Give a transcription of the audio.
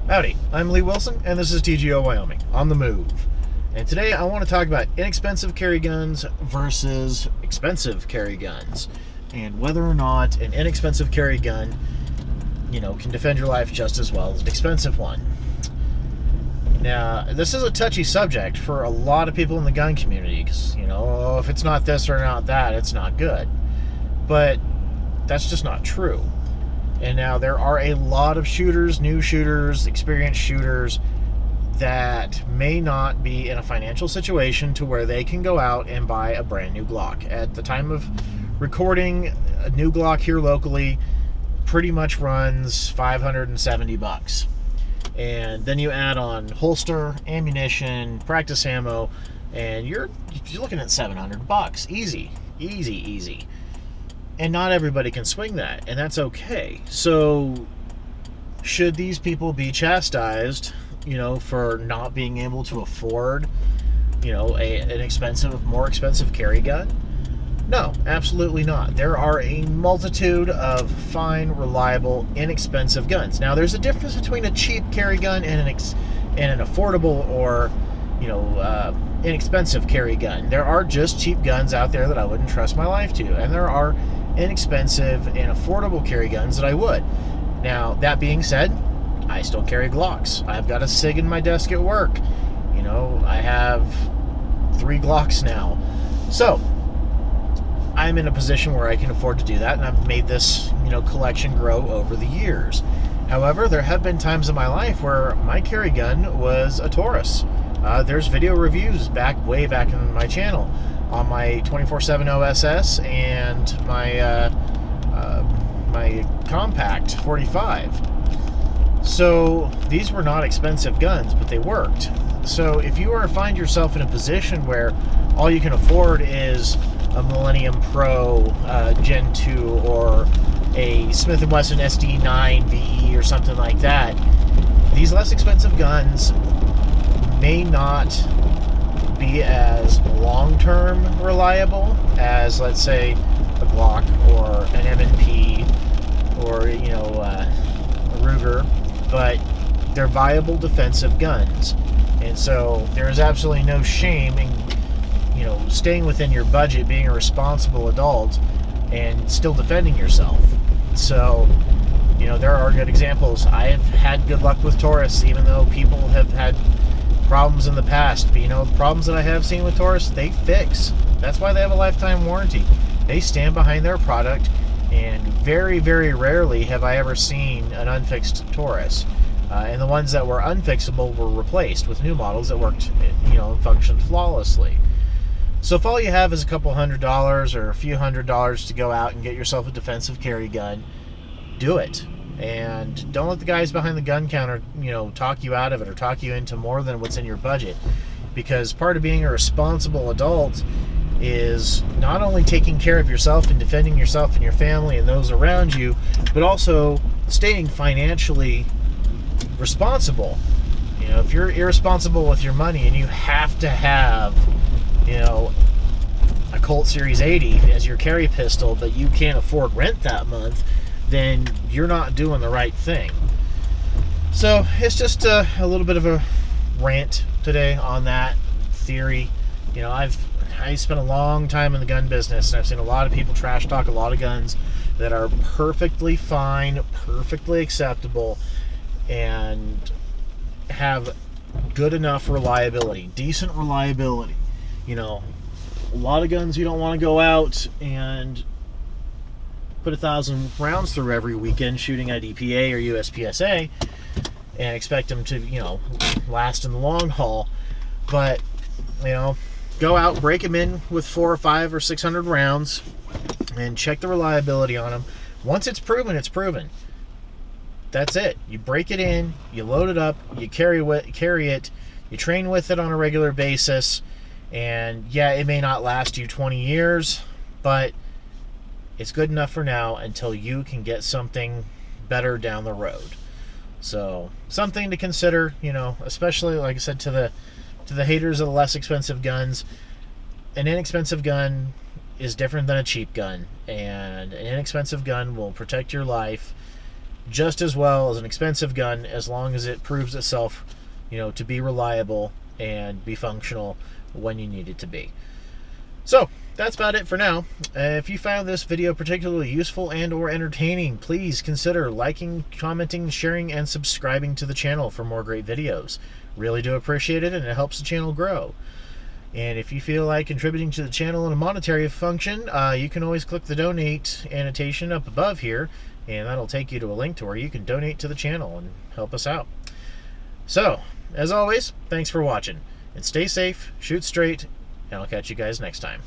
Howdy, I'm Lee Wilson, and this is TGO Wyoming, on the move. And today I want to talk about inexpensive carry guns versus expensive carry guns, and whether or not an inexpensive carry gun, can defend your life just as well as an expensive one. Now, this is a touchy subject for a lot of people in the gun community, because, if it's not this or not that, it's not good. But that's just not true. And now there are a lot of shooters, new shooters, experienced shooters that may not be in a financial situation to where they can go out and buy a brand new Glock. At the time of recording, a new Glock here locally pretty much runs $570. And then you add on holster, ammunition, practice ammo, and you're looking at $700. Easy. And not everybody can swing that, and that's okay. So, should these people be chastised, for not being able to afford, an more expensive carry gun? No, absolutely not. There are a multitude of fine, reliable, inexpensive guns. Now, there's a difference between a cheap carry gun and an affordable or, inexpensive carry gun. There are just cheap guns out there that I wouldn't trust my life to, and there are inexpensive and affordable carry guns that I would. Now, that being said, I still carry Glocks. I've got a SIG in my desk at work. I have 3 Glocks now. So, I'm in a position where I can afford to do that, and I've made this, collection grow over the years. However, there have been times in my life where my carry gun was a Taurus. There's video reviews way back in my channel on my 24/7 OSS and my my compact 45. So these were not expensive guns, but they worked. So if you find yourself in a position where all you can afford is a Millennium Pro Gen 2 or a Smith & Wesson SD9 VE or something like that, these less expensive guns may not be as long-term reliable as, let's say, a Glock or an M&P or, a Ruger, but they're viable defensive guns. And so there is absolutely no shame in, staying within your budget, being a responsible adult, and still defending yourself. So, there are good examples. I have had good luck with Taurus, even though people have had problems in the past. But the problems that I have seen with Taurus, they fix. That's why they have a lifetime warranty. They stand behind their product, and very, very rarely have I ever seen an unfixed Taurus. And the ones that were unfixable were replaced with new models that worked, and functioned flawlessly. So if all you have is a couple $100 or a few $100 to go out and get yourself a defensive carry gun, do it. And don't let the guys behind the gun counter, talk you out of it or talk you into more than what's in your budget. Because part of being a responsible adult is not only taking care of yourself and defending yourself and your family and those around you, but also staying financially responsible. If you're irresponsible with your money and you have to have, a Colt Series 80 as your carry pistol, but you can't afford rent that month, then you're not doing the right thing. So it's just a little bit of a rant today on that theory. I spent a long time in the gun business, and I've seen a lot of people trash talk a lot of guns that are perfectly fine, perfectly acceptable, and have good enough reliability, decent reliability. A lot of guns you don't want to go out and put 1,000 rounds through every weekend shooting IDPA or USPSA and expect them to, last in the long haul. But, go out, break them in with 400 or 500 or 600 rounds and check the reliability on them. Once it's proven, it's proven. That's it. You break it in, you load it up, you carry it, you train with it on a regular basis, and yeah, it may not last you 20 years, but it's good enough for now until you can get something better down the road. So, something to consider, especially, like I said, to the haters of the less expensive guns. An inexpensive gun is different than a cheap gun, and an inexpensive gun will protect your life just as well as an expensive gun, as long as it proves itself, to be reliable and be functional when you need it to be. So that's about it for now. If you found this video particularly useful and or entertaining, please consider liking, commenting, sharing, and subscribing to the channel for more great videos. Really do appreciate it, and it helps the channel grow. And if you feel like contributing to the channel in a monetary function, you can always click the donate annotation up above here, and that'll take you to a link to where you can donate to the channel and help us out. So, as always, thanks for watching, and stay safe, shoot straight, and I'll catch you guys next time.